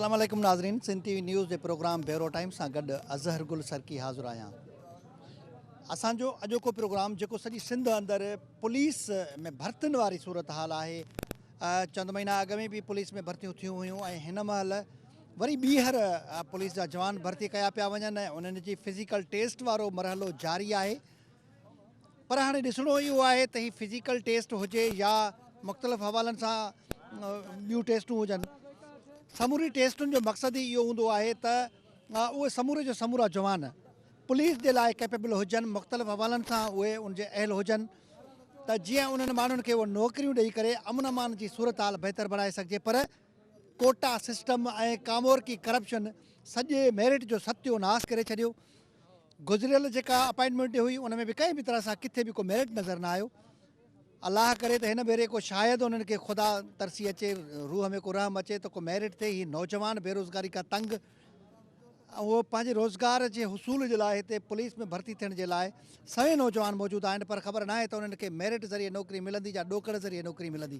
अस्सलाम वालेकुम नाज़रीन, सिंध टीवी न्यूज़ के प्रोग्राम ब्यूरो टाइम सां गॾु अज़हर गुल सरकी हाज़िर आहियां। असांजो अॼोको प्रोग्राम जेको सॼी सिंध अंदरि पुलिस में भर्तियुनि वारी सूरत हाल आहे। चंद महीना अॻु में बि पुलिस में भर्तियूं थियूं हुयूं ऐं हिन महिल वरी ॿीहर पुलिस जा जवान भर्ती कया पिया वञनि ऐं उन्हनि जी फिज़िकल टेस्ट वारो मरहलो जारी आहे। पर हाणे ॾिसणो इहो आहे त ही फिज़िकल टेस्ट हुजे या मुख़्तलिफ़ हवालनि सां ॿियूं टेस्टूं हुजनि, समूरी टेस्टुनि जो मक़सदु ई इहो हूंदो आहे त उहे समूरे जो समूरा जवान पुलिस जे लाइ कैपेबल हुजनि, मुख़्तलिफ़ हवालनि सां उहे उनजे अहल हुजनि त जीअं उन्हनि माण्हुनि खे उहे नौकरियूं ॾेई करे अमन अमान जी सूरत हाल बहितर बणाए सघिजे। पर कोटा सिस्टम ऐं कामोरकी करप्शन सॼे मेरिट जो सत्योनाश करे छॾियो। गुज़रियल जेका अपॉइंटमेंट हुई उन में बि कंहिं बि तरह सां किथे बि को मेरिट नज़र न आयो। अलाह करे त हिन भेरे को शायदि उन्हनि खे ख़ुदा तरसी अचे, रूह में को रहम अचे त को मेरिट थिए। ही नौजवान बेरोज़गारी का तंग उहो पंहिंजे रोज़गार जे हुसूल जे लाइ हिते पुलिस में भर्ती थियण जे लाइ सवे नौजवान मौजूदु आहिनि, पर ख़बर न आहे त उन्हनि खे मेरिट ज़रिए नौकिरी मिलंदी या ॾोकड़ ज़रिए नौकिरी मिलंदी।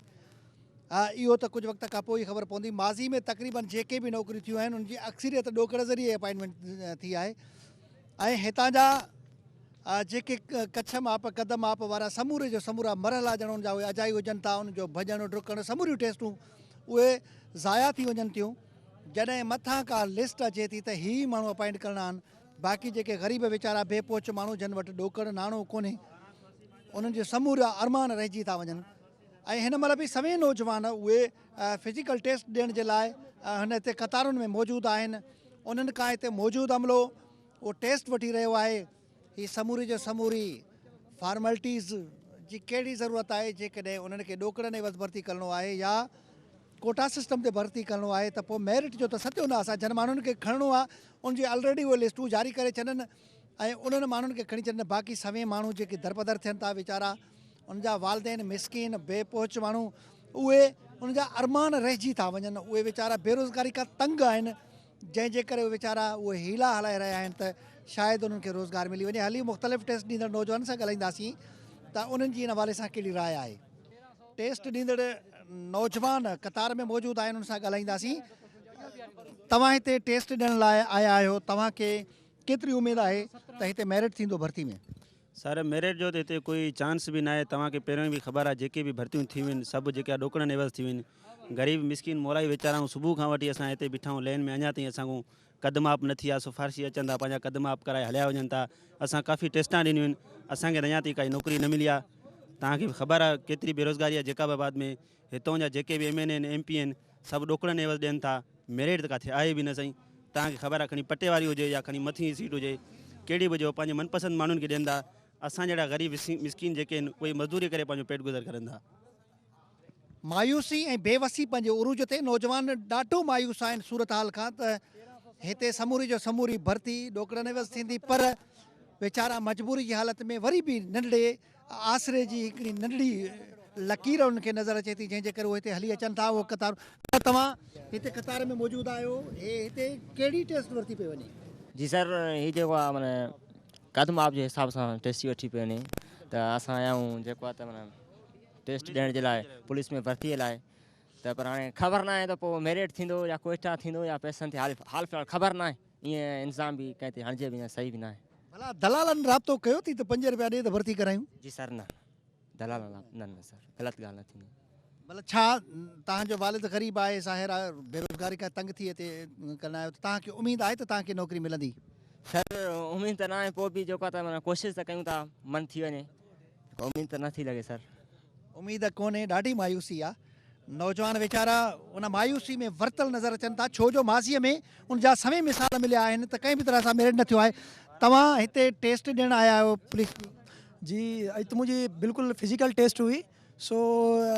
इहो त कुझु वक़्त खां पोइ ई ख़बर पवंदी। माज़ी में तक़रीबन जेके बि नौकिरियूं थियूं आहिनि उनजी अक्सरियत ॾोकड़ ज़रिए अपॉइंटमेंट थी आहे। ऐं हितां जा जेके कच्छ माप कद माप वारा समूरे जो समूरा मरहला ॼण उनजा उहे अजाई हुजनि था, उनजो भॼणु डुकणु समूरियूं टेस्टूं उहे ज़ाया थी वञनि थियूं। जॾहिं मथां का लिस्ट अचे थी त ही माण्हू अपॉइंट करणा आहिनि, बाक़ी जेके ग़रीब वीचारा बेपोच माण्हू जिन वटि ॾोकड़ नाणो कोन्हे उन्हनि जे समूरा अरमान रहिजी था वञनि। ऐं हिन महिल बि सभई नौजवान उहे फिज़िकल टेस्ट ॾियण जे लाइ हिन हिते कतारुनि में मौजूदु आहिनि। उन्हनि खां हिते मौजूदु अमलो उहो टेस्ट वठी रहियो आहे। ही समूरी जो समूरी फॉर्मेलिटीज़ जी कहिड़ी ज़रूरत आहे जेकॾहिं उन्हनि खे ॾोकड़नि एवज़ भर्ती करिणो आहे या कोटा सिस्टम ते भर्ती करिणो आहे त पोइ मेरिट जो त सत्योनाश आहे। जिन माण्हुनि खे खणणो आहे उनजी ऑलरेडी उहे लिस्टूं जारी करे छॾनि ऐं उन्हनि माण्हुनि खे खणी छॾनि। बाक़ी सवे माण्हू जेके दरबदर थियनि था वीचारा, उनजा वालदेन मिसकिन बेपोच माण्हू उहे उनजा अरमान रहिजी था वञनि। उहे वीचारा बेरोज़गारी खां तंग आहिनि, जंहिंजे करे उहे वीचारा उहे हीला हलाए रहिया आहिनि त शायदि उन्हनि खे रोज़गार मिली वञे। हली मुख़्तलिफ़ टेस्ट ॾींदड़ नौजवान सां ॻाल्हाईंदासीं त उन्हनि जी इन हवाले सां कहिड़ी राय आहे। टेस्ट ॾींदड़ नौजवान कतार में मौजूदु आहिनि, उन सां ॻाल्हाईंदासीं। तव्हां हिते टेस्ट ॾियण लाइ आया आहियो, तव्हांखे केतिरी उमेदु आहे त हिते मेरिट थींदो भर्ती में? सर मेरिट जो त हिते कोई चांस बि न आहे। तव्हांखे पहिरियों बि ख़बर आहे जेके बि भर्तियूं थियूं आहिनि सभु जेका ॾोकड़नि एवज़ थियूं आहिनि। ग़रीब मिसकिन मोलाई वीचारा सुबुह खां वठी असां हिते बीठा आहियूं लेन में, अञा ताईं असांखो कदमाप न थी आहे। सिफारिशी अचनि था, पंहिंजा कदमाप कराए हलिया वञनि था। असां काफ़ी टेस्टां ॾिनियूं आहिनि, असांखे अञा ताईं काई नौकिरी न मिली आहे। तव्हांखे ख़बर आहे केतिरी बेरोज़गारी आहे जेकाबाद में। हितां जा जेके बि MN आहिनि MP आहिनि सभु ॾोकड़नि एवज़ ॾियनि था। मेरिट त किथे आहे बि न साईं। तव्हांखे ख़बर आहे खणी पटे वारी हुजे या खणी मथीं सीट हुजे, कहिड़ी बि हुजे पंहिंजे मनपसंदि माण्हुनि खे ॾियनि था। असां जहिड़ा ग़रीब मिसकिन जेके आहिनि उहे मज़दूरी करे पंहिंजो पेट गुज़र करनि था। मायूसी ऐं बेवसी पंहिंजे उरूज ते नौजवान ॾाढो मायूस आहिनि सूरत हाल खां त हिते समूरी जो समूरी भर्ती ॾोकड़नि एवज़ थींदी, पर वीचारा मजबूरी जी हालत में वरी बि नंढड़े आसरे जी हिकिड़ी नंढड़ी लकीर उनखे नज़र अचे थी, जंहिंजे करे उहे हिते हली अचनि था। उहो कतार तव्हां हिते कतार में मौजूदु आहियो, हिते कहिड़ी टेस्ट वरिती पई वञे? जी सर, ही जेको आहे माना कदम आप जे हिसाब सां टेस्ट वठी पई वञे त असां आया आहियूं जेको आहे त माना टेस्ट ॾियण जे लाइ पुलिस में भर्तीअ लाइ। त पर हाणे ख़बर न आहे त पोइ मेरिट थींदो या कोटा थींदो या पैसनि ते हाल फ़िलहालु ख़बर न आहे। ईअं इंतज़ाम बि कंहिं ते हणिजे बि न, सही बि न आहे। भला दलालनि राब्तो कयो थी त 5 रुपया ॾे त भर्ती करायूं? जी सर न, दलाल न सर, ग़लति ॻाल्हि न थींदी। मतिलबु छा तव्हांजो वालिद ग़रीब आहे, ज़ाहिर आहे बेरोज़गारी खां तंग थी हिते कंदा आहियो, त तव्हांखे उमेदु आहे त तव्हांखे नौकिरी मिलंदी? सर उमेदु त न आहे, पोइ बि जेको आहे त माना कोशिशि त कयूं था मन थी वञे। उमेदु त नथी लॻे सर। उमेदु कोन्हे, ॾाढी मायूसी आहे। नौजवान वीचारा उन मायूसी में वरतल नज़र अचनि था, छो जो माज़ीअ में उनजा सवे मिसाल मिलिया आहिनि त कंहिं बि तरह सां मेरिट न थियो आहे। तव्हां हिते टेस्ट ॾियणु आया आहियो पुलिस जी? तो मुंहिंजी बिल्कुलु फिज़िकल टेस्ट हुई। सो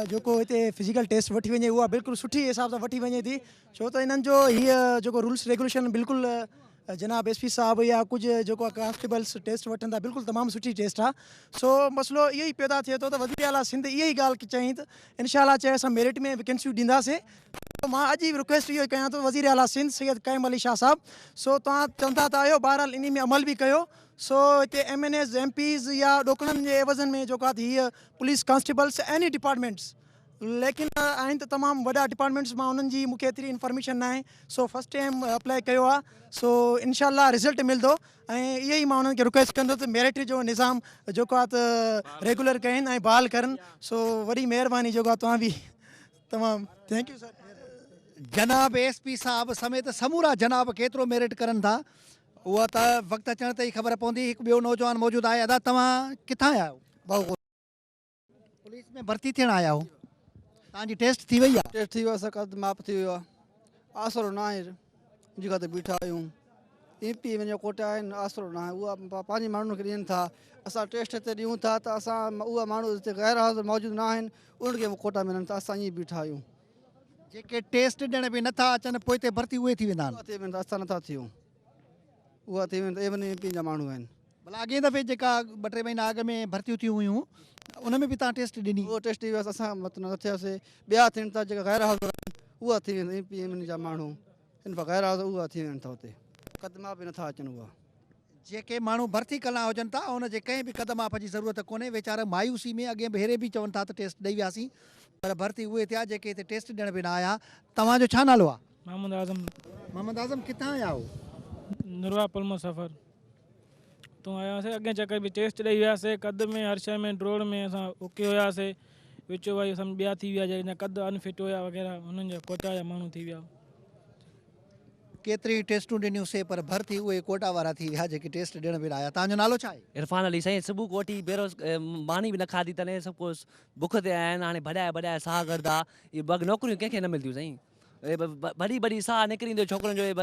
जेको हिते फिज़िकल टेस्ट वठी वञे उहा बिल्कुलु सुठी हिसाब सां वठी वञे थी, छो त इन्हनि जो हीअ जेको रूल्स रेगुलेशन बिल्कुलु जनाब SP साहब या कुझु जेको कांस्टेबल्स टेस्ट वठनि था बिल्कुलु तमामु सुठी टेस्ट आहे। सो मसइलो इहो ई पैदा थिए थो त वज़ीर आला सिंध इहा ई ॻाल्हि चई त इंशाअल्लाह चए असां मेरिट में वैकेंसियूं ॾींदासीं। मां अॼु ई रिक्वेस्ट इहो कयां थो वज़ीर आला सिंध सैयद क़ाइम अली शाह साहब, सो तव्हां चवंदा त आहियो, बहरहाल इन में अमल बि कयो। सो हिते MNAs MPs या ॾोकड़नि जे एवज़नि में जेको आहे हीअ पुलिस कांस्टेबल्स एनी डिपार्टमेंट्स लेकिन आहिनि त तमामु वॾा डिपार्टमेंट्स मां उन्हनि जी मूंखे एतिरी इंफॉर्मेशन न आहे सो फर्स्ट टाइम अप्लाई कयो आहे सो इनशाला रिज़ल्ट मिलंदो ऐं इहो ई मां उन्हनि खे रिक्वेस्ट कंदुसि मेरिट जो निज़ाम जेको आहे त रेगुलर कनि ऐं बहाल करनि सो वॾी महिरबानी जेको आहे तव्हां बि तमामु थैंक यू सर। जनाब एसपी साहब समेत समूरा जनाब केतिरो मेरिट करनि था उहा त वक़्तु अचण ते ई ख़बर पवंदी। हिकु ॿियो नौजवान मौजूदु आहे। अदा तव्हां किथां आया आहियो? पुलिस में भर्ती थियण आया हो? तव्हांजी टेस्ट थी वई आहे? टेस्ट थी वियो आहे, कद माप थी वियो आहे, आसरो न आहे जेका त बीठा आहियूं। MP वञो कोटा आहिनि, आसरो न आहे, उहा पंहिंजे माण्हुनि खे ॾियनि था। असां टेस्ट हिते ॾियूं था त असां उहा माण्हू हिते गैर हाज़िर मौजूदु न आहिनि उन्हनि खे कोटा मिलनि था, असां ईअं बीठा आहियूं। जेके टेस्ट ॾियण बि नथा अचनि पोइ हिते भर्ती उहे थी वेंदा आहिनि? थी वेंदा, असां नथा थियूं, उहा थी वेंदा। A1 MP जा माण्हू आहिनि। भला अॻे दफ़े जेका 2-3 महीना अॻ में भर्तियूं थियूं हुयूं उन में बि तव्हां टेस्ट ॾिनी? उहो टेस्ट थी वियोसीं, असां मतिलबु न थियासीं। ॿिया थियनि था जेका गैर हाज़िर आहिनि उहा थी वेंदा। MP MN जा माण्हू हिन पर गैर हाज़िर उहा थी वञनि था हुते, क़दमा बि नथा अचनि। उहा जेके माण्हू भर्ती कला हुजनि था उनजे कंहिं बि क़दमाप जी ज़रूरत कोन्हे। वीचारा मायूसी में अॻे भेरे बि चवनि था त टेस्ट ॾेई वियासीं पर भर्ती उहे थिया जेके हिते टेस्ट ॾियण बि न आया। तव्हांजो छा नालो आहे? मोहम्मद आज़म। मोहम्मद आज़म किथां आया हो? नुरवा पुलमो सफ़र तो आयासीं। अॻे चकर बि टेस्ट ॾेई वियासीं, कद में हर शइ में ड्रोड़ में असां ओके हुयासीं। विचो भाई सम ॿिया थी विया जंहिंजा कद अनफिट हुया वग़ैरह उन्हनि जा कोटा जा माण्हू थी विया। केतिरी टेस्टूं ॾिनियूंसीं पर भर्ती उहे कोटा वारा थी विया जेके टेस्ट ॾियण बि न आया। तव्हांजो नालो छा आहे? इरफान अली साईं। सुबुह कोठी बेरोज़ मानी बि न खाधी तॾहिं सभु कुझु बुख ते आया आहिनि। हाणे भॼाए भॼाए साह करदा। इहे नौकरियूं कंहिंखे न मिलंदियूं साईं। बड़ी बड़ी साह निकिरींदो छोकिरनि जो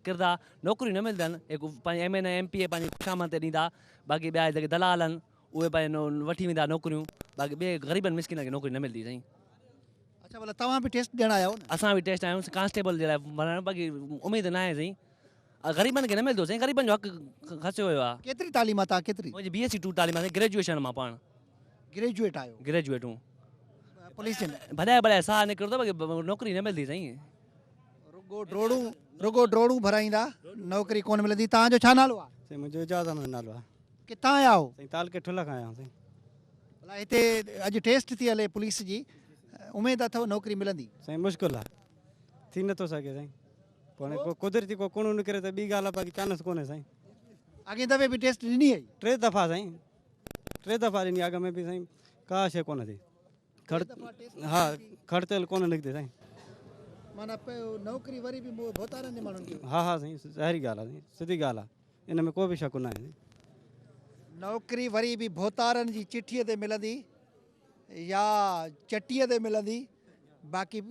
किरदारु, नौकरियूं न मिलंदा आहिनि। हिकु पंहिंजे MN MP पंहिंजी ख़ुशामद ते ॾींदा, बाक़ी ॿिया जेके दलाल आहिनि उहे पंहिंजे वठी वेंदा नौकरियूं, बाक़ी ॿिए ग़रीबनि मिसकिन खे नौकरी न मिलंदी साईं। अच्छा भला तव्हां बि टेस्ट ॾियण आया हो न? असां बि टेस्ट आहियूं कांस्टेबल जे लाइ भरण, बाक़ी उमेदु न आहे साईं। ग़रीबनि खे न मिलंदो साईं, ग़रीबनि जो हक़ु खसियो वियो आहे। केतिरी तालीम आहे तव्हां? केतिरी? मुंहिंजी BSc 2 तालीम आहे, ग्रेजुएशन मां पाण ग्रेजुएट आहियो? ग्रेजुएट हूं। पुलिस जे भॼाए भॼाए साह निकिरंदो, बाक़ी नौकरी न मिलंदी साईं। रुगो ड्रोड़ूं भराईंदा, नौकरी कोन मिलंदी। तव्हांजो छा नालो आहे? साईं मुंहिंजो इजाज़ अहमद नालो आहे। किथां आया हो? साईं ताल के ठुला खां आया आहियूं साईं। भला हिते अॼु टेस्ट थी हले पुलिस जी, उमेदु अथव नौकरी मिलंदी? साईं मुश्किल आहे, थी नथो सघे साईं। पोइ को कुदरती को कुणो निकिरे त ॿी ॻाल्हि आहे, बाक़ी चांस कोन्हे साईं। अॻे दफ़े बि टेस्ट ॾिनी हुई? 3 दफ़ा साईं, 3 दफ़ा ॾिनी। अॻ में बि साईं का शइ कोन थी। हा खड़तेल कोन निकिते साईं। माना नौकरी वरी बि भोतारनि जे माण्हुनि खे? हा साईं, ज़ाहिरी ॻाल्हि आहे साईं, सिधी ॻाल्हि आहे, इन में को बि शक न आहे। नौकरी वरी बि भोतारनि जी चिठीअ ते मिलंदी या चटीअ ते मिलंदी, बाक़ी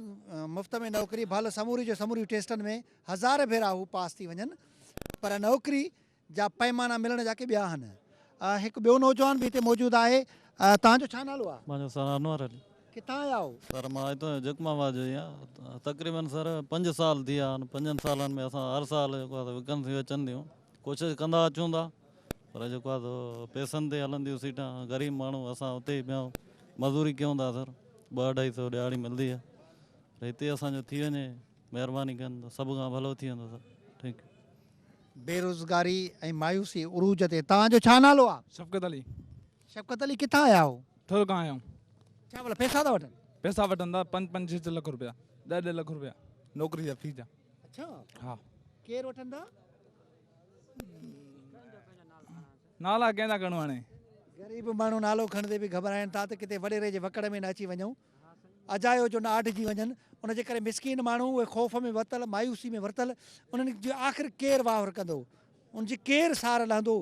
मुफ़्त में नौकरी भल समूरी जो समूरी टेस्टनि में 1000 भेरा हू पास थी वञनि पर नौकरी जा पैमाना मिलण जा के ॿिया आहिनि। हिकु ॿियो नौजवान बि हिते मौजूदु आहे। तव्हांजो छा नालो आहे? मुंहिंजो सर अनवर अली। किथां आया हो? सर मां हितां जकमाबाद जो ई आहियां। तक़रीबन सर 5 साल थी विया आहिनि। 5 सालनि में असां हर साल जेको आहे वैकेंसियूं अचनि थियूं, कोशिशि कंदा अचूं था पर जेको आहे पैसनि ते हलंदियूं सीटां। ग़रीब माण्हू असां उते ई पिया मज़दूरी कयूं था सर, 200-250 ॾियाड़ी मिलंदी आहे। हिते असांजो थी वञे, महिरबानी कनि त सभु खां भलो थी वेंदो सर। ठीकु। बेरोज़गारी ऐं मायूसी उरूज ते। तव्हांजो छा नालो आहे? शफ़क़त अली। शफ़क़त अली किथां आया हो? थोरो खां आया आहियूं। छा भला पैसा था वठनि? पैसा वठनि था 5-5 लख रुपया, 10 लख रुपया नौकरी जा फीस जा। अच्छा हा। केरु वठनि था? नाला कंहिंजा खणो हाणे? ग़रीब माण्हू नालो खणंदे बि घबराइनि था त किथे वॾेरे जे वकड़ में न अची वञूं, अजायो जो न आॾिजी वञनि। उनजे करे मिसकीन माण्हू उहे ख़ौफ़ में वरितल, मायूसी में वरितल, उन्हनि जो आख़िर केरु वावर कंदो, उनजी केरु सार लहंदो?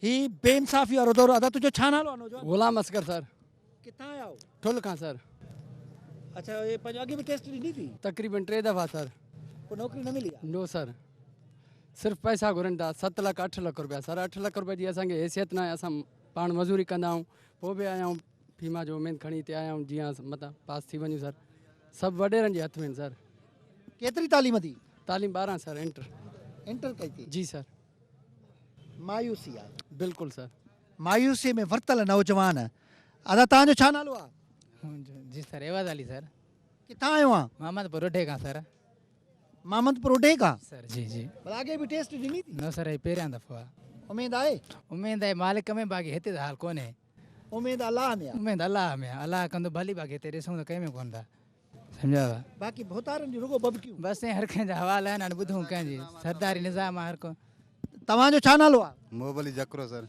ही बेइंसाफ़ी वारो दौरु। अदा तुंहिंजो छा नालो आहे नौजवान? गुलाम असगर सर। किथां आया हो? ठुल खां सर। अच्छा ये पंहिंजो अॻे बि टेस्ट ॾिनी थी? तक़रीबन 3 दफ़ा सर। पोइ नौकरी न मिली आहे? नो सर, सिर्फ़ु पैसा घुरनि था। 7 लाख 8 लाख रुपया सर। 8 लाख रुपये जी असांखे हैसियत न आहे। असां पाण मज़दूरी कंदा आहियूं, पोइ बि आया आहियूं फीमा जो उमेदु खणी हिते आया आहियूं जीअं मथां पास थी वञूं सर। सभु वॾेरनि जे हथ में सर। केतिरी तालीम थी? तालीम 12 सर। इंटर कई थी? जी सर। मायूसी आहे? बिल्कुलु सर। मायूसी में वरितल नौजवान। अदा तव्हांजो छा नालो आहे? जी सर, एवाज़ अली सर। किथां आयो आहे? मोहम्मदपुर रोडे खां सर। मोहम्मदपुर रोडे खां? सर जी जी। भला अॻे बि टेस्ट ॾिनी थी? न सर, ये पहिरियां दफ़ो आहे। उमेदु आहे? उमेदु आहे मालिक में, बाक़ी हिते त हाल कोन्हे। उमेद अलाह में आहे। उमेद अलाह में आहे। अलाह कंदो भली बाक़ी हिते ॾिसूं त कंहिंमें कोन था सम्झाव। बाक़ी भोतारनि जी रुगो बबकियूं। बसि हर कंहिंजा हवाला आहिनि हाणे ॿुधूं कंहिंजी सरदारी निज़ाम आहे हर को। तव्हांजो छा नालो आहे? मोहबली जकरो सर।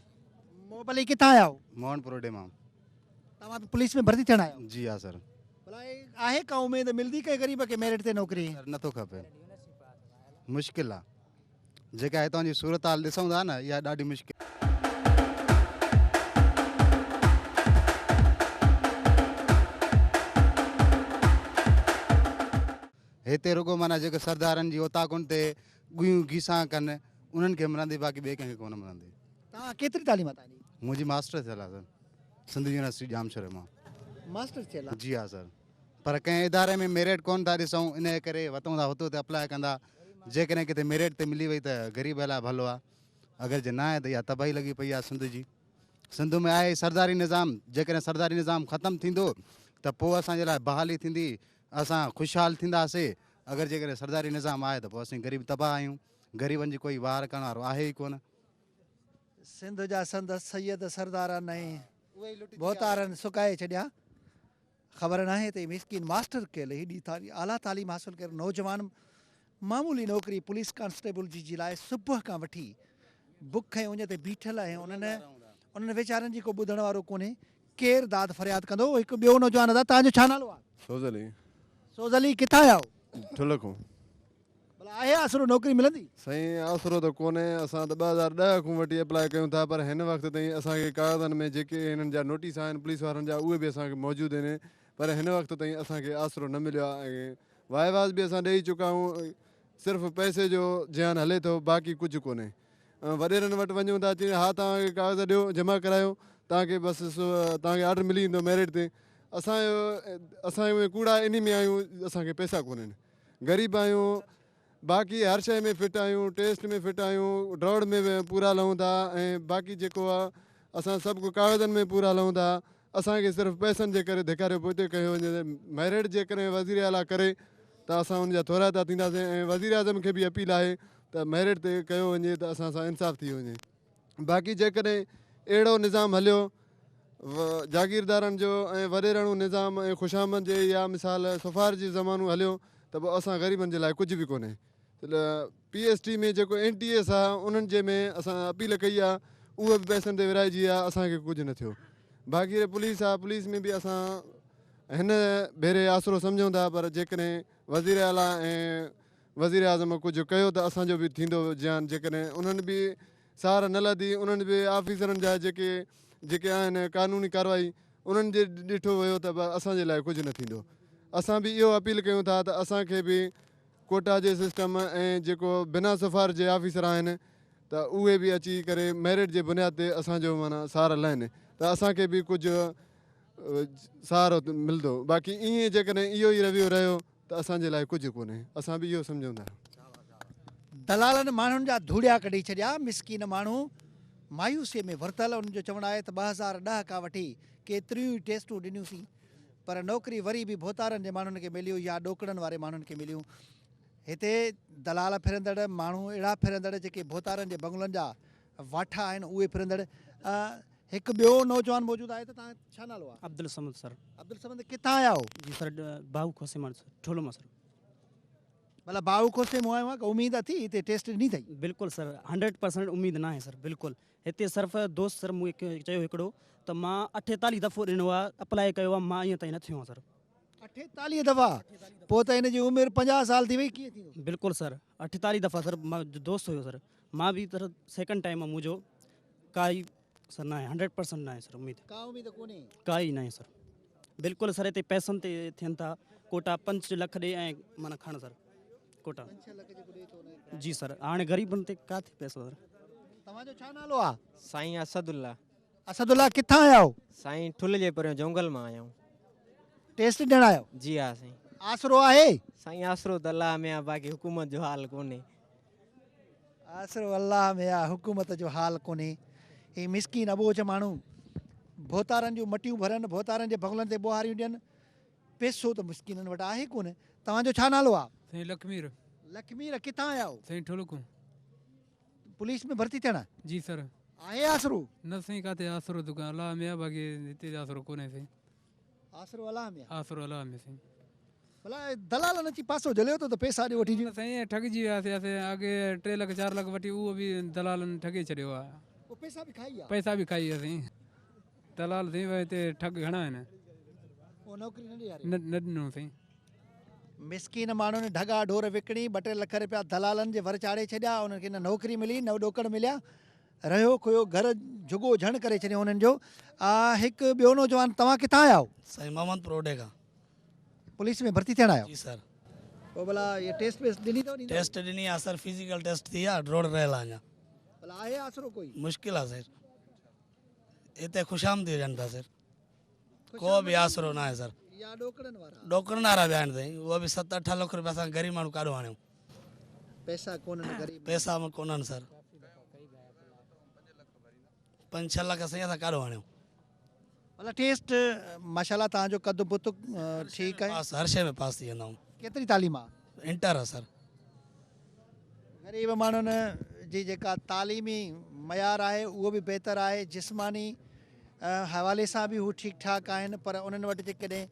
मोहबली किथां आया हो? मोहनपुर डे मां। तव्हां त पुलिस में भर्ती थियण आया हो? जी हाँ सर। भला आहे का उमेद मिलंदी कंहिं ग़रीब खे मेरिट ते नौकिरी? सर नथो खपे, मुश्किल आहे। जेका हितां जी सूरत हाल ॾिसूं था न, इहा ॾाढी मुश्किल। हिते रुगो माना जेके सरदारनि जी ओताकुनि ते गुयूं गीसा कनि उन्हनि खे मिलंदी, बाक़ी ॿिए कंहिंखे कोन मिलंदी। तव्हां केतिरी तालीम आहे तव्हांजी? मुंहिंजी मास्टर थियल आहे सर, सिंधु यूनिवर्सिटी जामशोर मां। मास्टर थियल आहे? जी हाँ सर। पर कंहिं इदारे में मेरिट कोन था ॾिसूं, इन जे करे वतूं था हुतो ते अप्लाई कंदा। जेकॾहिं किथे मेरिट ते मिली वई त ग़रीब लाइ भलो आहे, अगरि जे न आहे त इहा तबाही लॻी पई आहे सिंध जी। सिंध में आहे सरदारी निज़ाम, जेकॾहिं सरदारी निज़ाम ख़तमु थींदो त पोइ असांजे लाइ बहाली थींदी, असां ख़ुशहाल थींदासीं। अगरि जेकॾहिं सरदारी निज़ाम आहे त पोइ असीं ग़रीब तबाह आहियूं, ग़रीबनि जी कोई वार करण वारो आहे ई कोन। सिंध जा संद सैयद सरदारनि ऐं भोतारनि सुकाए छॾिया। ख़बर न आहे त मिसकिन मास्टर कयल हेॾी आला तालीम हासिलु कयल नौजवान मामूली नौकिरी पुलिस कांस्टेबल जी लाइ सुबुह खां वठी बुख ऐं उन ते बीठल ऐं उन्हनि वीचारनि जी को ॿुधण वारो कोन्हे। केरु दाद फरियाद कंदो? हिकु ॿियो नौजवान आहे, तव्हांजो छा नालो आहे? सोज़ली। सोज़ली किथां आया हो? ठुलखूं। भला आहे आसरो नौकिरी मिलंदी? साईं आसरो त कोन्हे, असां त 2010 खां वठी अप्लाई कयूं था, पर हिन वक़्त ताईं असांखे कागज़नि में जेके हिननि जा नोटिस आहिनि पुलिस वारनि जा उहे बि असांखे मौजूदु आहिनि, पर हिन वक़्त ताईं असांखे आसरो न मिलियो आहे। ऐं वाइवास बि असां ॾेई चुका आहियूं, सिर्फ़ु पैसे जो ज़्यान हले थो, बाक़ी कुझु कोन्हे। वॾेरनि वटि वञूं था, चई हा तव्हांखे कागज़ ॾियो, जमा करायो, तव्हांखे बसि तव्हांखे ऑर्डर मिली वेंदो मेरिट ते। असां उहे कूड़ा इन में आहियूं, असांखे पैसा कोन्हनि, ग़रीब आहियूं। बाक़ी हर शइ में फिट आहियूं, टेस्ट में फिट आहियूं, दौड़ में पूरा लहूं था, ऐं बाक़ी जेको आहे असां सभु कागज़नि में पूरा लहूं था। असांखे सिर्फ़ु पैसनि जे करे धिकारियो पोइ कयो वञे। मेरिट जेकॾहिं वज़ीर आला करे त असां हुनजा थोरा था थींदासीं, ऐं वज़ीर आज़म खे बि अपील आहे त मेरिट ते कयो वञे त असां सां इंसाफ़ थी वञे। बाक़ी जेकॾहिं अहिड़ो निज़ाम हलियो जागीरदारनि जो ऐं वॾेरनि निज़ाम ऐं ख़ुशामद जे या मिसाल सफ़ार जी ज़मानो हलियो त पोइ असां ग़रीबनि जे लाइ कुझु बि कोन्हे। PST में जेको NTS आहे उन्हनि जे में असां अपील कई आहे, उहा बि पैसनि ते विराइजी आहे, असांखे कुझु न थियो। बाक़ी पुलिस आहे, पुलिस में बि असां हिन भेरे आसरो सम्झूं था, पर जेकॾहिं वज़ीर आला ऐं वज़ीर आज़म कुझु कयो त असांजो बि थींदो ज़्यान। जेकॾहिं उन्हनि बि सार न लधी, उन्हनि बि ऑफिसरनि जा जेके आहिनि कानूनी कार्रवाई उन्हनि जे ॾिठो वियो त असांजे लाइ कुझु न थींदो। असां बि इहो अपील कयूं था त असांखे बि कोटा जे सिस्टम ऐं जेको बिना सफ़ार जे ऑफिसर आहिनि त उहे बि अची करे मेरिट जे बुनियाद ते असांजो माना सहारा लहनि, त असांखे बि कुझु सहारो मिलंदो। बाक़ी ईअं जेकॾहिं इहो ई रवियो रहियो त असांजे लाइ कुझु कोन्हे, असां बि इहो सम्झूं था। दलालनि माण्हुनि जा धूड़िया कढी छॾिया। मिसकीन माण्हू मायूसीअ में वरतल। उन्हनि जो चवणु आहे त 2010 खां वठी केतिरियूं ई टेस्टूं ॾिनियूंसीं, पर नौकिरी वरी बि भोतारनि जे माण्हुनि खे मिलियूं या ॾोकड़नि वारे माण्हुनि खे मिलियूं। हिते दलाल फिरंदड़ माण्हू अहिड़ा फिरंदड़ जेके भोतारनि जे बंगलनि जा वाठा आहिनि उहे फिरंदड़। हिकु ॿियो नौजवान मौजूदु आहे, त तव्हां छा नालो आहे? अब्दुल समद सर। अब्दुल समद किथां आया हो? जी सर बाहू खोसे मां सर, ठोलो मां सर। भला बाहू खोसे मां आयो आहे, उमेद थी हिते टेस्ट ॾिनी अथई? बिल्कुलु सर 100% उमेद न आहे सर। बिल्कुलु हिते सिर्फ़ु दोस्त सर मूंखे चयो हिकिड़ो त मां 48 दफ़ो ॾिनो आहे, अप्लाई कयो आहे, मां ईअं ताईं न थियो आहे सर। 48 दफ़ा? पोइ त हिन जी उमिरि 50 साल थी वई, कीअं थींदो? बिल्कुलु सर 48 दफ़ा सर। मां दोस्त हुयो सर, मां बि सर सेकेंड टाइम आहे मुंहिंजो। काई सर न आहे, 100% न आहे सर उमेद। का उमेद कोन्हे? काई न आहे सर। बिल्कुलु सर हिते पैसनि ते थियनि था। कोटा 5 लख ॾे ऐं माना खण सर कोटा। जी सर हाणे ग़रीबनि ते किथे पैसो सर। तव्हांजो छा नालो आहे? साईं असदुल्ला। असदुल्ला किथां आया हो? साईं ठुल जे परियों जंगल मां आया हूँ। टेस्ट ॾियण आयो? जी हाँ साईं। आसरो आहे? साईं आसरो त अल्लाह में आहे, बाक़ी हुकूमत जो हाल कोन्हे। आसरो अल्लाह में आहे, हुकूमत जो हाल कोन्हे। ही मिसकीन अबोच माण्हू भोतारनि जूं मटियूं भरनि, भोतारनि जे बंगलनि ते ॿुहारियूं ॾियनि, पैसो त मिसकीननि वटि आहे कोन। तव्हांजो छा नालो आहे? साईं लखमीर। लखमीर किथां आया हो? साईं ठुलखूं। पुलिस में भर्ती थियण? जी सर। आहे आसरो न साईं किथे आसरो दुकान अलाह में आहे बाक़ी हिते आसरो कोन्हे साईं आसरो अलाह में आसरो अलाह में साईं भला दलाल अची पासो जलियो तो पैसा ॾियो वठी न साईं ठॻिजी वियासीं असां अॻे 3 लख 4 लख वठी उहो बि दलालनि ठॻे छॾियो आहे वो पैसा भी खाई पैसा बि खाई विया साईं दलाल साईं हिते ठॻ घणा आहिनि वो नौकरी न ॾियारे न ॾिनो साईं मिसकीन माण्हुनि ढगा ढोर विकिणी 2-3 लख रुपया दलालनि जे वर चाढ़े छॾिया उन्हनि खे न नौकरी मिली न ॾोकड़ मिलिया रहियो खुयो घर जुगो झण करे छॾियो उन्हनि जो हिकु ॿियो नौजवान तव्हां किथां आया हो साईं मोहम्मद प्रोडे का पुलिस में भर्ती थियण आयो जी सर पोइ भला ये टेस्ट वेस्ट ॾिनी अथव टेस्ट ॾिनी आहे सर फिजिकल टेस्ट थी आहे रोड रहियल आहे अञा भला आहे आसरो कोई मुश्किल आहे सर हिते ख़ुशामदी हुजनि था सर को बि आसरो न आहे सर या ॾोकड़नि वारा ॾोकड़नि वारा बि आहिनि साईं उहो बि 7-8 लख रुपया असां ग़रीब माण्हू काॾो आणियूं पैसा कोन्हनि ग़रीब पैसा कोन्हनि सर 5-6 लख साईं असां काॾो आणियूं भला टेस्ट माशाल्लाह तव्हांजो कद बुत ठीकु आहे पास हर शइ में पास थी वेंदा आहियूं केतिरी तालीम आहे इंटर आहे सर ग़रीब माण्हुनि जी जेका तालीमी मयार आहे उहो बि बहितर आहे जिस्मानी हवाले सां बि हू ठीकु ठाक आहिनि पर उन्हनि वटि जेकॾहिं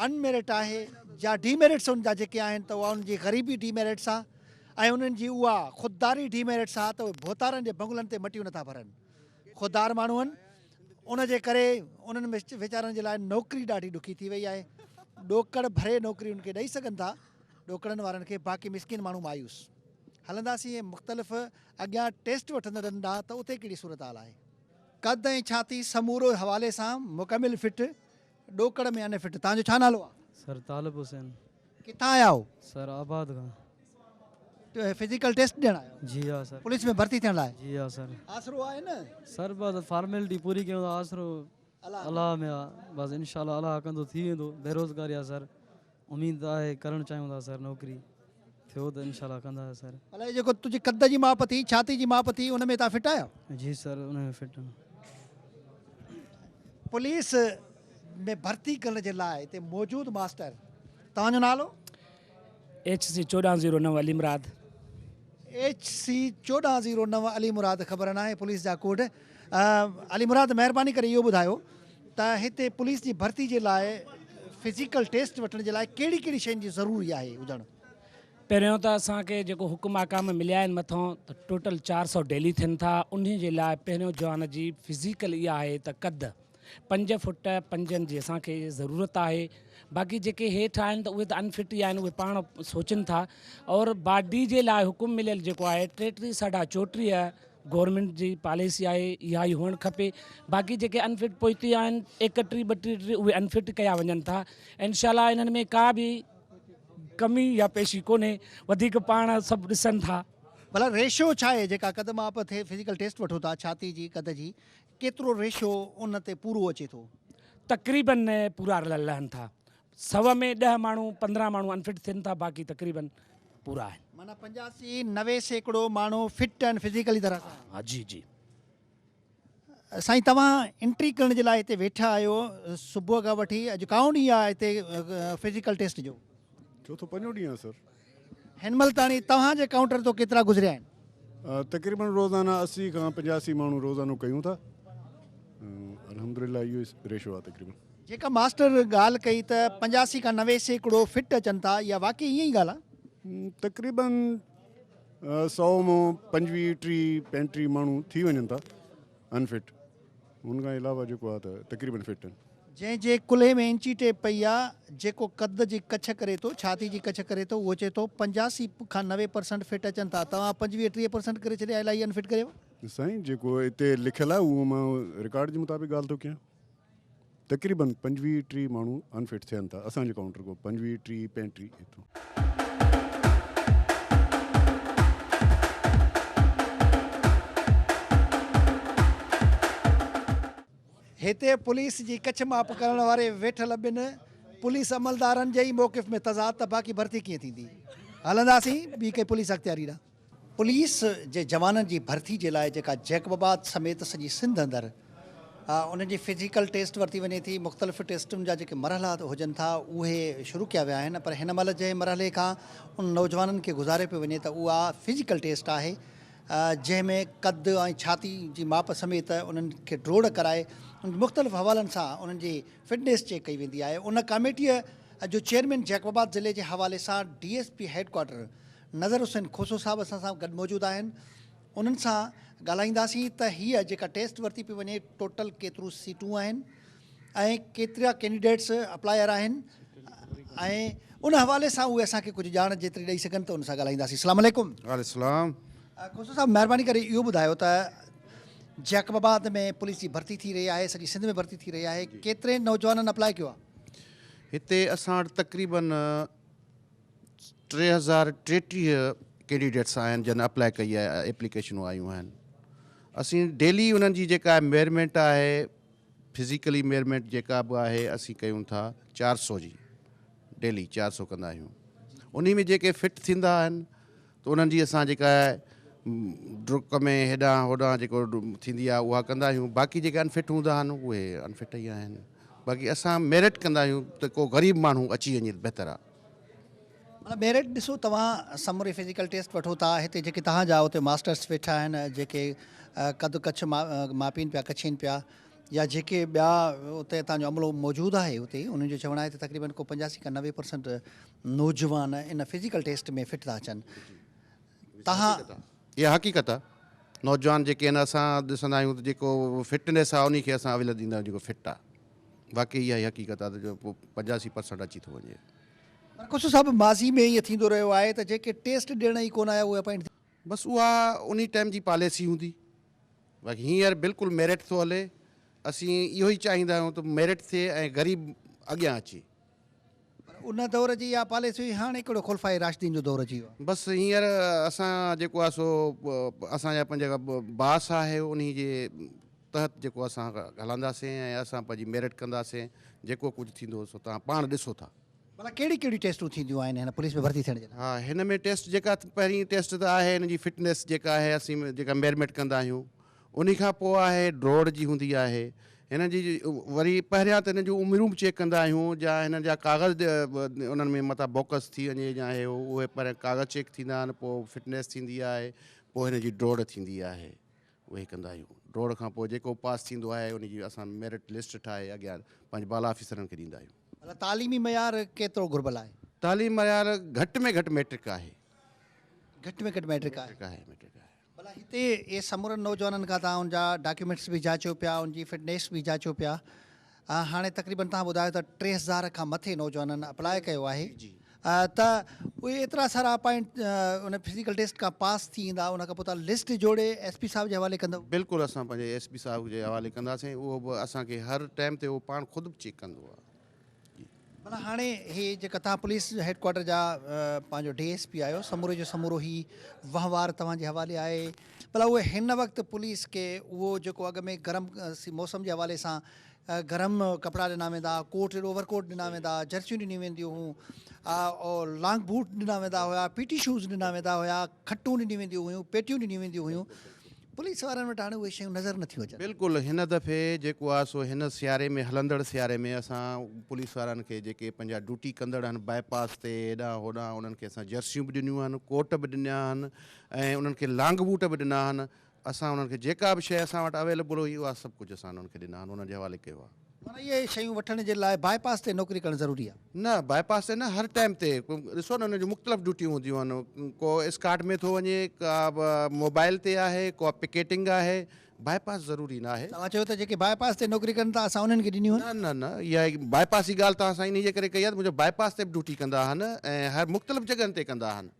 अनमेरिट आहे या डीमेरिट्स उन जा जेके आहिनि त उहा उनजी ग़रीबी डीमेरिट्स आहे ऐं उन्हनि जी उहा ख़ुददारी डीमेरिट्स आहे त उहे भोतारनि जे बंगलनि ते मटियूं नथा भरनि ख़ुददार माण्हू आहिनि उन जे करे उन्हनि वीचारनि जे लाइ नौकिरी ॾाढी ॾुखी थी वई आहे ॾोकड़ भरे नौकिरी उनखे ॾेई सघनि था ॾोकड़नि वारनि खे बाक़ी मिसकिन माण्हू मायूस हलंदासीं मुख़्तलिफ़ अॻियां टेस्ट वठंदड़नि ॾांहुं त उते कहिड़ी सूरत हाल आहे कद ऐं छाती समूरो हवाले सां मुकमिल फिट ॾोकड़ में अनफिट तव्हांजो छा नालो आहे सर तालिब हुसैन किथां आया हो सर आबाद खां फिजिकल टेस्ट ॾियण आयो जी हाँ सर पुलिस में भर्ती थियण लाइ जी हाँ सर आसरो आहे न सर बस फॉर्मेलिटी पूरी कयूं था आसरो अलाह में आहे बस इंशाल्लाह अलाह कंदो थी वेंदो बेरोज़गारी आहे सर उम्मीद आहे करणु चाहियूं था सर नौकिरी थियो त इंशाल्लाह कंदा सर भला हे जेको तुंहिंजी कद जी माप थी छाती जी माप थी उन में तव्हां फिट आहियो जी सर उन में फिट पुलिस में भर्ती करण जे लाइ हिते मौजूदु मास्टर तव्हांजो नालो HC 1409 अली मुराद HC 1409 अली मुराद ख़बर न आहे पुलिस जा कोड अली मुराद महिरबानी करे इहो ॿुधायो त हिते पुलिस जी भर्ती जे लाइ फिज़िकल टेस्ट वठण जे लाइ कहिड़ी कहिड़ी शयुनि जी ज़रूरी आहे हुजणु पहिरियों त असांखे जेको हुकुम आकाम मिलिया आहिनि मथां त टोटल 400 डेली थियनि था उन जे लाइ पहिरियों जवान जी फिज़िकल इहा आहे त कद 5 फुट 5 जी असांखे ज़रूरत आहे बाक़ी जेके हेठि आहिनि त उहे त अनफिट ई आहिनि उहे पाण सोचनि था और बॉडी जे लाइ हुकुम मिलियल जेको आहे 33 साढा 34 गवर्नमेंट जी पॉलिसी आहे इहा ई हुअणु खपे बाक़ी जेके अनफिट पोइती आहिनि 31 32 उहे अनफिट कया वञनि था इंशाल्लाह इन्हनि में का बि कमी या पेशी कोन्हे वधीक पाण सभु ॾिसनि था भला रेशो छा आहे जेका कद माप थिए फिज़िकल टेस्ट वठो था छाती जी कद जी केतिरो रेशो उन ते पूरो अचे थो तक़रीबन पूरा रहनि था 100 में 10 माण्हू 15 माण्हू अनफिट थियनि था बाक़ी तक़रीबन पूरा आहिनि माना 85-90 माण्हू फिट आहिनि फिज़िकली तरह सां हा जी जी साईं तव्हां एंट्री करण जे लाइ हिते वेठा आहियो सुबुह खां वठी अॼु काउं ॾींहुं आहे हिते फिज़िकल टेस्ट जो चौथो 5 ॾींहुं आहे सर हिन महिल ताणी तव्हांजे काउंटर तो केतिरा गुज़रिया आहिनि तक़रीबन रोज़ाना 80 खां 85 माण्हू रोज़ानो कयूं था अल्हम्दुलिल्लाह इहो रेशो आहे तक़रीबन जेका मास्टर ॻाल्हि कई त 85 खां 90% फिट अचनि था या वाक़ई ईअं ई ॻाल्हि आहे तक़रीबन 100 मां 25-30-35 माण्हू थी वञनि था अनफिट हुन खां अलावा जेको आहे त तक़रीबन फिट आहिनि जंहिंजे कुल्हे में इंची टेप पई आहे जेको कद जी कछ करे थो छाती जी कछ करे थो उहो चए थो 85 खां 90% फिट अचनि था तव्हां 25-30% करे छॾिया इलाही अनफिट करियो साईं जेको हिते लिखियलु आहे उहो मां रिकॉर्ड जे मुताबिक़ ॻाल्हि थो कयां तक़रीबन 25-30 माण्हू अनफिट थियनि था असांजे काउंटर को 25-30-35 एतिरो हिते पुलिस जी कच्छ माप करण वारे वेठल ॿिनि पुलिस अमलदारनि जे ई मौक़िफ़ में तज़ाद त बाक़ी भर्ती कीअं थींदी हलंदासीं ॿी के पुलिस अख़्तियारी ॾांहुं पुलिस जे जवाननि जी भर्ती जे लाइ जेका जैकबाबाद समेत सॼी सिंध अंदरि उन्हनि जी फिज़िकल टेस्ट वरिती वञे थी मुख़्तलिफ़ टेस्टुनि जा जेके मरहला हुजनि था उहे शुरू कया विया आहिनि पर हिन महिल जे मरहले खां उन नौजवाननि खे गुज़ारे पियो वञे त उहा फिज़िकल टेस्ट आहे जंहिंमें कद ऐं छाती जी माप समेत उन्हनि खे ड्रोड़ कराए मुख़्तलिफ़ हवालनि सां उन्हनि जी फिटनेस चेक कई वेंदी आहे। उन कमेटीअ जो चेयरमैन जैकोबाबाद ज़िले जे हवाले सां DSP हेडक्वार्टर नज़र हुसैन खोसो साहब असां सां गॾु मौजूदु आहिनि। उन्हनि सां ॻाल्हाईंदासीं त हीअ जेका टेस्ट वरिती पई वञे टोटल केतिरियूं सीटूं आहिनि ऐं केतिरा कैंडिडेट्स अप्लायर आहिनि ऐं उन हवाले सां उहे असांखे कुझु ॼाण जेतिरी ॾेई सघनि त उन सां ॻाल्हाईंदासीं। अस्सलाम वालेकुम। वालेकुम। खोसो साहब महिरबानी करे इहो ॿुधायो त जैकोबाबाद में पुलिस जी भर्ती थी रही आहे, सॼी सिंध में भर्ती थी रही आहे, केतिरे नौजवाननि अप्लाई कयो आहे? हिते असां वटि तक़रीबन 3030 कैंडिडेट्स आहिनि जिन अप्लाई कई आहे, एप्लीकेशनूं आयूं आहिनि। असीं डेली उन्हनि जी जेका मेयरमेंट आहे, फिज़िकली मेयरमेंट जेका बि आहे असीं कयूं था 400 जी, डेली 400 कंदा आहियूं। उन में जेके फिट थींदा आहिनि त उन्हनि जी असां जेका डुक में हेॾां होॾां जेको थींदी आहे उहा कंदा आहियूं। बाक़ी जेके अनफिट हूंदा आहिनि उहे अनफिट ई आहिनि। बाक़ी असां मेरिट कंदा आहियूं त को ग़रीब माण्हू अची वञे बहितर आहे। मतलब मेरिट ॾिसो, तव्हां समूरी फिज़िकल टेस्ट वठो था, हिते जेके तव्हांजा उते मास्टर्स वेठा आहिनि जेके कद कच्छ मापीनि पिया, कच्छीनि पिया, या जेके ॿिया उते तव्हांजो अमलो मौजूदु आहे उते, उन्हनि जो चवणु आहे त तक़रीबन को 85 खां 90% नौजवान इन फिज़िकल टेस्ट में फिट था अचनि। तव्हां इहा हक़ीक़त आहे। नौजवान जेके आहिनि असां ॾिसंदा आहियूं त जेको फिटनेस आहे उन खे असां अवेल ॾींदा आहियूं जेको फिट आहे। बाक़ी इहा ई हक़ीक़त आहे त जो 85% अची थो वञे। खोसो साहब, माज़ी में इहो थींदो रहियो आहे त जेके टेस्ट ॾियण ई कोन आया उहे अपॉइंट, बसि उहा उन टाइम जी पॉलिसी हूंदी। बाक़ी हींअर बिल्कुलु मेरिट थो हले। असीं इहो ई चाहींदा आहियूं त मेरिट थिए ऐं ग़रीब अॻियां अचे। उन दौर जी इहा पॉलिसी हाणे हिकिड़ो खुलफाए राशिदीन जो दौर अची वियो आहे। बसि हींअर असां जेको आहे सो असांजा पंहिंजा बास आहे उन जे तहत जेको असां हलंदासीं ऐं असां पंहिंजी मेरिट कंदासीं। जेको कुझु थींदो सो तव्हां पाण ॾिसो था। भला कहिड़ी कहिड़ी टेस्टूं थींदियूं आहिनि हिन पुलिस में भर्ती थियण जे लाइ? हा, हिन में टेस्ट जेका पहिरीं टेस्ट त आहे हिन जी फिटनेस जेका आहे असीं जेका मेयरमेंट कंदा आहियूं। उन खां पोइ आहे ड्रोड़ जी हूंदी आहे। हिन जी वरी पहिरियां त हिन जूं उमिरूं बि चेक कंदा आहियूं, जा हिन जा कागज़ उन्हनि में मथां बोकस थी वञे या आहे उहे पर कागज़ चेक थींदा आहिनि, पोइ फिटनेस थींदी आहे, पोइ हिन जी ड्रोड़ थींदी आहे, उहे कंदा आहियूं। ड्रोड़ खां पोइ जेको पास थींदो आहे उन जी असां मेरिट लिस्ट ठाहे अॻियां पंहिंजे बाला ऑफिसरनि खे ॾींदा आहियूं। भला तालीमी मयार केतिरो घुर्बल आहे? तालीम मयार घटि में घटि मैट्रिक आहे। घटि में घटि मैट्रिक आहे। मैट्रिक आहे। भला हिते ये समूरनि नौजवाननि खां तव्हां उनजा डॉक्यूमेंट्स बि जाचो पिया, उनजी फिटनेस बि जाचो पिया। हाणे तक़रीबन तव्हां ॿुधायो त 3000 खां मथे नौजवाननि अप्लाई कयो आहे। त उहे एतिरा सारा पॉइंट उन फिज़िकल टेस्ट खां पास थी ईंदा, उन खां पोइ तव्हां लिस्ट जोड़े SP साहब जे हवाले कंदव? बिल्कुलु असां पंहिंजे SP साहब जे हवाले कंदासीं। उहो बि असांखे हर टाइम ते उहो पाण ख़ुदि बि चेक कंदो आहे। भला हाणे हे जेका तव्हां पुलिस हेडक्वार्टर जा पंहिंजो DSP आहियो, समूरे जो समूरो ही वहिंवार तव्हांजे हवाले आहे। भला उहे हिन वक़्तु पुलिस खे उहो जेको अॻ में गरम मौसम जे हवाले सां गरम कपिड़ा ॾिना वेंदा, कोट ओवरकोट ॾिना वेंदा, जर्सियूं ॾिनी वेंदियूं हुयूं, और लॉन्ग बूट ॾिना वेंदा हुआ, PT शूज़ ॾिना वेंदा हुआ, खटूं ॾिनी वेंदियूं हुयूं, पेटियूं ॾिनी वेंदियूं हुयूं। पुलिस वारनि वटि हाणे उहे शयूं नज़र नथियूं अचनि। बिल्कुलु हिन दफ़े जेको आहे सो हिन सियारे में हलंदड़ सियारे में असां पुलिस वारनि खे जेके पंहिंजा ड्यूटी कंदड़ आहिनि बाईपास ते हेॾां होॾां, उन्हनि खे असां जर्सियूं बि ॾिनियूं आहिनि, कोट बि ॾिना आहिनि ऐं उन्हनि खे लांग बूट बि ॾिना आहिनि। असां उन्हनि खे जेका बि शइ असां वटि अवेलेबल हुई उहा सभु कुझु असां उन्हनि खे ॾिना आहिनि, उन्हनि जे हवाले कयो आहे। माना इहे शयूं वठण जे लाइ बाईपास ते नौकिरी करणु ज़रूरी आहे? न, बाईपास ते न, हर टाइम ते ॾिसो न, हुन जूं मुख़्तलिफ़ ड्यूटियूं हूंदियूं आहिनि। को स्काट में थो वञे, का मोबाइल ते आहे, को पिकेटिंग आहे। बाईपास ज़रूरी न आहे। तव्हां चयो त जेके बाईपास ते नौकिरी कनि था असां उन्हनि खे ॾिनियूं आहिनि? न न न, इहा बाईपास जी ॻाल्हि तव्हां सां इन जे करे कई आहे त मुंहिंजो बाईपास ते बि ड्यूटी कंदा आहिनि ऐं हर मुख़्तलिफ़ जॻहनि ते कंदा आहिनि।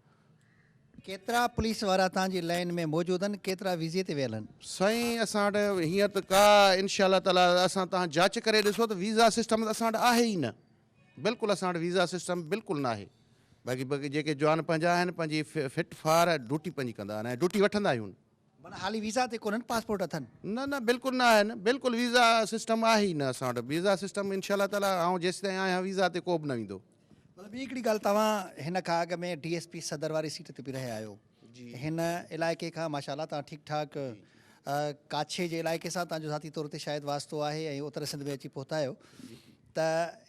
केतिरा पुलिस वारा तव्हांजी लाइन में मौजूदु आहिनि, केतिरा वीज़े ते वियल आहिनि? साईं असां वटि हीअं त का इंशाअल्लाह ताला असां तव्हां जांच करे ॾिसो त वीज़ा सिस्टम त असां वटि आहे ई न। बिल्कुलु असां वटि वीज़ा सिस्टम बिल्कुलु न आहे। बाक़ी जेके जवान पंहिंजा आहिनि पंहिंजी फिट फार ड्यूटी पंहिंजी कंदा आहिनि ऐं ड्यूटी वठंदा आहियूं। माना हाली वीज़ा ते कोन्हनि, पासपोर्ट अथनि? न न, बिल्कुलु न आहिनि। बिल्कुलु वीज़ा सिस्टम आहे ई न असां वटि। वीज़ा सिस्टम इंशाअल्लाह ताला आउं जेसि ताईं आहियां वीज़ा ते को बि न ईंदो। मतिलबु ॿी हिकिड़ी ॻाल्हि, तव्हां हिन खां अॻु में DSP सदर वारी सीट ते बि रहिया आहियो। हिन इलाइक़े खां माशाअल्लाह तव्हां ठीकु ठाक काछे जे इलाइक़े सां तव्हांजो ज़ाती तौर ते शायदि वास्तो आहे ऐं उत्तर सिंध में अची पहुता आहियो। त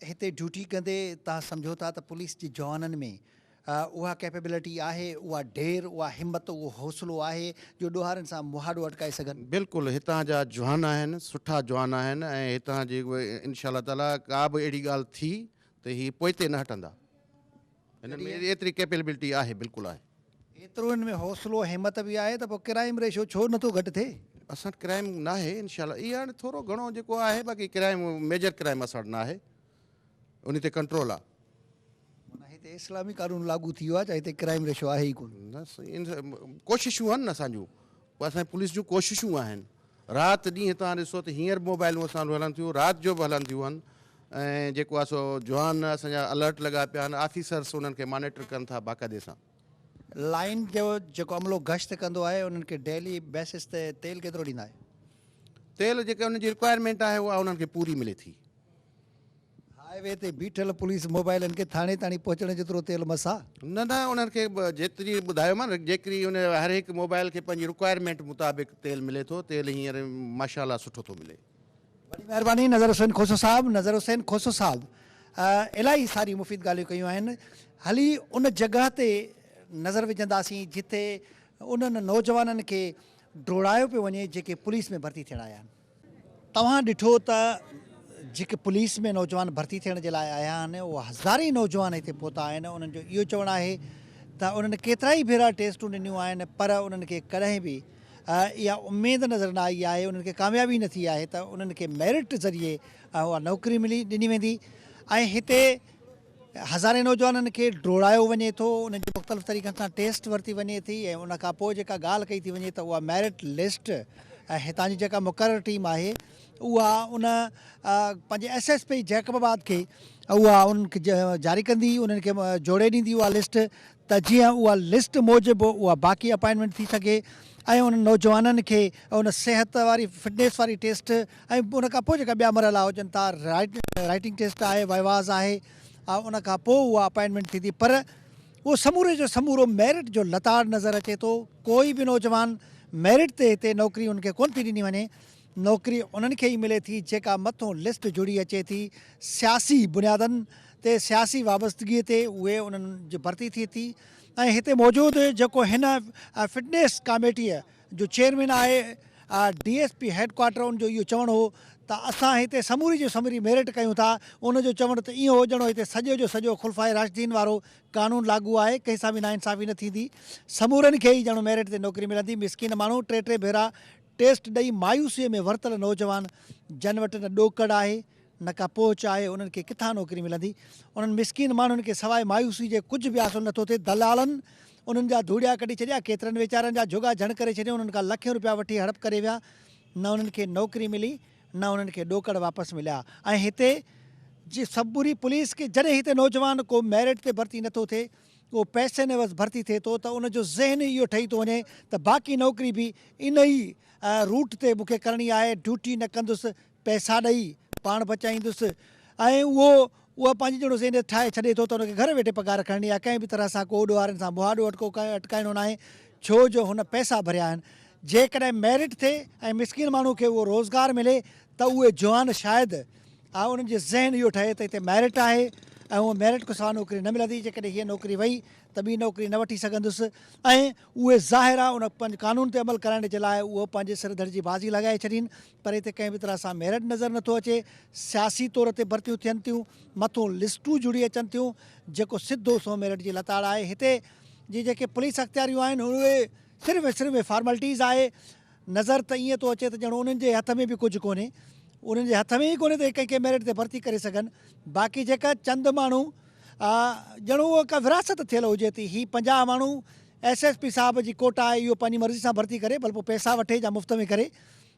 हिते ड्यूटी कंदे तव्हां सम्झो था त पुलिस जे जवाननि में उहा कैपेबिलिटी आहे, उहा ढेर, उहा हिम्मत, उहो हौसलो आहे जो ॾोहारनि सां मुहाॾो अटकाए सघनि? बिल्कुलु हितां जा जवान आहिनि, सुठा जवान आहिनि ऐं हितां जी इंशाल्लाह ताला का बि अहिड़ी ॻाल्हि थी त ही पोइते न हटंदा। हिननि में एतिरी कैपेबिलिटी आहे, बिल्कुलु आहे। एतिरो हिन में हौसलो हिम्मत बि आहे त पोइ क्राइम रेशो छो नथो घटि थिए? असां क्राइम न आहे इंशाल्लाह, इहा हाणे थोरो घणो जेको आहे, बाक़ी क्राइम मेजर क्राइम असां वटि न आहे, उन ते कंट्रोल आहे। हिते इस्लामी कानून लागू थी वियो आहे, चाहे हिते क्राइम रेशो आहे ई कोन। कोशिशूं आहिनि न असांजूं, असांजी पुलिस जूं कोशिशूं आहिनि। राति ॾींहुं हितां ॾिसो त हींअर मोबाइलूं असां हलनि थियूं, राति जो बि हलनि थियूं आहिनि ऐं जेको आहे सो जवान असांजा अलर्ट लॻा पिया आहिनि, ऑफिसर्स उन्हनि खे मॉनिटर कनि था बाक़ाइदे सां। लाइन जो जेको अमलो गश्त कंदो आहे उन्हनि खे डेली बेसिस ते तेल केतिरो ॾींदा आहे? तेल जेका उनजी रिक्वायरमेंट आहे उहा उन्हनि खे पूरी मिले थी। हाईवे ते बीठल पुलिस मोबाइलनि खे थाणे ताणी पहुचण जेतिरो तेल मसा? न न, उन्हनि खे जेतिरी ॿुधायोमांव न, जेतिरी उन हर हिकु मोबाइल खे पंहिंजी रिक्वायरमेंट मुताबिक़ तेल मिले थो। तेल हींअर माशाल्लाह सुठो थो मिले। वॾी महिरबानी नज़र हुसैन खोसो साहब। नज़र हुसैन खोसो साहब इलाही सारी मुफ़ीद ॻाल्हियूं कयूं आहिनि। हली उन जॻह ते नज़र विझंदासीं जिथे उन्हनि नौजवाननि खे डोड़ायो पियो वञे जेके पुलिस में भर्ती थियण आया आहिनि। तव्हां ॾिठो त जेके पुलिस में नौजवान भर्ती थियण जे लाइ आया आहिनि उहे हज़ारे नौजवान हिते पहुता आहिनि। उन्हनि जो इहो चवणु आहे त उन्हनि केतिरा ई भेरा टेस्टूं ॾिनियूं आहिनि पर उन्हनि खे कॾहिं बि इहा उमेदु नज़र न आई आहे, उन्हनि खे कामयाबी न थी आहे त उन्हनि खे मेरिट ज़रिए उहा नौकिरी ॾिनी वेंदी। ऐं हिते हज़ारे नौजवाननि खे डोड़ायो वञे थो, उन्हनि जे मुख़्तलिफ़ तरीक़नि सां टेस्ट वरिती वञे थी ऐं उन खां पोइ जेका ॻाल्हि कई थी वञे त उहा मेरिट लिस्ट हितां जी जेका मुक़ररु टीम आहे उहा उन पंहिंजे SSP जैकबाबाद खे उहा उन्हनि खे जारी कंदी, उन्हनि खे जोड़े ॾींदी उहा लिस्ट, त जीअं उहा लिस्ट मूजिबि उहा बाक़ी अपॉइंटमेंट थी सघे ऐं उन नौजवाननि खे उन सिहत वारी फिटनेस वारी टेस्ट ऐं उन खां पोइ जेका ॿिया मरहला हुजनि था, राइटिंग टेस्ट आहे, वाइवाज़ आहे, उन खां पोइ उहा अपॉइंटमेंट थींदी। पर उहो समूरे जो समूरो मेरिट जो लताड़ नज़र अचे थो। कोई बि नौजवान मेरिट ते हिते नौकिरी उनखे कोन थी ॾिनी वञे। नौकिरी उन्हनि खे ई मिले थी जेका मथां लिस्ट जुड़ी अचे थी, सियासी बुनियादनि ते, सियासी वाबस्तगीअ ते उहे उन्हनि जी भर्ती थिए थी। ऐं हिते मौजूदु जेको हिन फिटनेस कमेटीअ जो चेयरमैन आहे DSP हेडक्वार्टर, उनजो इहो चवणु हो त असां हिते समूरी जो समूरी मेरिट कयूं था। उनजो चवणु त इहो हुजणो हिते सॼो जो सॼो खुलफ़ाए राशिदीन वारो कानून लागू आहे, कंहिंसां बि नाइंसाफ़ी न थींदी, समूरनि खे ई ॼणो मेरिट ते नौकिरी मिलंदी। मिसकिन माण्हू टे टे भेरा टेस्ट ॾेई मायूसीअ में वरितल नौजवान जन वटि न ॾोकड़ आहे न का पहुच आहे, उन्हनि खे किथां नौकिरी मिलंदी? उन्हनि मिसकिन माण्हुनि खे सवाइ मायूसी जे कुझु बि हासिलु नथो थिए। दलालनि उन्हनि जा धूड़िया कढी छॾिया, केतिरनि वीचारनि जा जुगा झण करे छॾिया, उन्हनि खां लखें रुपया वठी हड़प करे विया, न उन्हनि खे नौकिरी मिली न उन्हनि खे ॾोकड़ वापसि मिलिया। ऐं हिते जी सबूरी पुलिस खे जॾहिं हिते नौजवान को मेरिट ते भर्ती नथो थिए, उहो पैसे न बसि भर्ती थिए थो, त उनजो ज़हन इहो ठही थो वञे त बाक़ी नौकिरी बि इन ई रूट ते मूंखे करणी आहे, ड्यूटी न कंदुसि, पैसा ॾेई पाण बचाईंदुसि ऐं उहा पंहिंजी ॼणो ज़हन ठाहे छॾे थो त उनखे घर वेठे पघार खणणी आहे, कंहिं बि तरह सां को ॾोहारनि सां मुहाॾो अटकाइणो न आहे, छो जो हुन पैसा भरिया आहिनि। जेकॾहिं मेरिट थिए ऐं मिसकिन माण्हू खे उहो रोज़गारु मिले त उहे जवान शायदि उन्हनि जे ज़हन इहो ठहे त हिते मेरिट आहे ऐं उहो मेरिट खां सवाइ नौकिरी न मिलंदी। जेकॾहिं हीअ नौकिरी वई त ॿी नौकिरी न वठी सघंदुसि ऐं उहे ज़ाहिर आहे उन पंहिंजे कानून ते अमल कराइण जे लाइ उहो पंहिंजे सिर धड़ जी बाज़ी लॻाए छॾीनि, पर हिते कंहिं बि तरह सां मेरिट नज़र नथो अचे। सियासी तौर ते भर्तियूं थियनि थियूं, मथां लिस्टूं जुड़ी अचनि थियूं, जेको सिधो सो मेरिट जी लताड़ आहे। हिते जी जेके पुलिस अख़्तियारियूं आहिनि उहे सिर्फ़ु फॉर्मेलिटीज़ आहे। नज़र त ईअं थो अचे त ॼणो उन्हनि जे हथ में बि कुझु कोन्हे, उन्हनि जे हथ में ई कोन्हे त कंहिंखे मेरिट ते भर्ती करे सघनि। बाक़ी जेका चंद माण्हू ॼणो उहा का विरासत थियल हुजे थी, ही 50 माण्हू SSP साहब जी कोटा आहे, इहो पंहिंजी मर्ज़ी सां भर्ती करे, भले पोइ पैसा वठे या मुफ़्त में करे,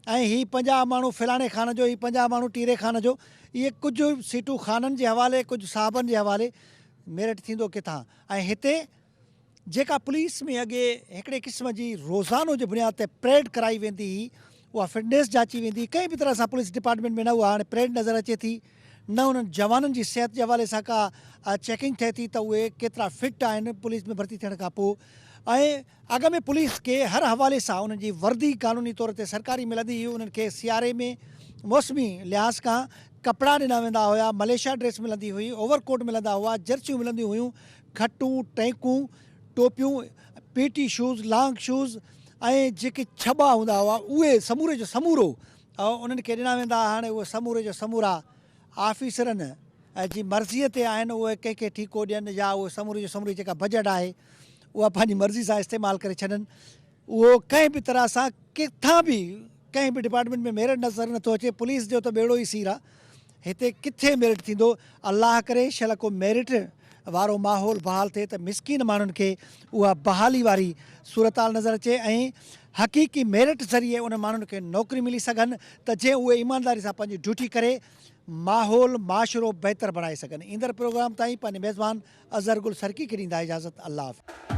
ऐं ही 50 माण्हू फलाणे खान जो, ही 50 माण्हू टीरे खान जो, इहे कुझु सीटूं खाननि जे हवाले, कुझु साहबनि जे हवाले, मेरिट थींदो किथां? ऐं हिते जेका पुलिस में अॻे हिकिड़े क़िस्म जी रोज़ानो जे बुनियाद ते परेड कराई वेंदी हुई, उहा फिटनेस जांची वेंदी, कंहिं बि तरह सां पुलिस डिपार्टमेंट में न उहा हाणे परेड नज़र अचे थी, न उन्हनि जवाननि जी सिहत जे हवाले सां का चेकिंग थिए थी त उहे केतिरा फिट आहिनि पुलिस में भर्ती थियण खां पोइ। ऐं अॻ में पुलिस खे हर हवाले सां उन्हनि जी वर्दी कानूनी तौर ते सरकारी मिलंदी हुई, उन्हनि खे सियारे में मौसमी लिहाज़ खां कपिड़ा ॾिना वेंदा हुआ, मलेशिया ड्रेस मिलंदी हुई, ओवरकोट मिलंदा हुआ, जर्सियूं मिलंदियूं हुयूं, खटूं टैंकूं टोपियूं पीटी शूज़ लॉन्ग शूज़ ऐं जेके छॿा हूंदा हुआ उहे समूरे जो समूरो उन्हनि खे ॾिना वेंदा। हाणे उहे समूरे जो समूरा ऑफिसरनि जी मर्ज़ीअ ते आहिनि, उहे कंहिंखे ठीको ॾियनि या उहे समूरे जो समूरी जेका बजट आहे उहा पंहिंजी मर्ज़ी सां इस्तेमालु करे छॾनि। उहो कंहिं बि तरह सां किथां बि कंहिं बि डिपार्टमेंट में मेरिट नज़र नथो अचे। पुलिस जो त बेड़ो ई सीर आहे, हिते किथे मेरिट थींदो। अलाह करे शल को मेरिट वारो माहौल बहाल थिए त मिसकिन माण्हुनि खे उहा बहाली वारी सूरताल नज़र अचे ऐं हक़ीक़ी मेरिट ज़रिए उन माण्हुनि खे नौकरी मिली सघनि त जीअं उहे ईमानदारी सां पंहिंजी ड्यूटी करे माहौल माशरो बहितर बणाए सघनि। ईंदड़ प्रोग्राम ताईं पंहिंजे मेज़बान अज़हर गुल सरकी खे ॾींदा इजाज़त। अल्लाह हाफ़िज़।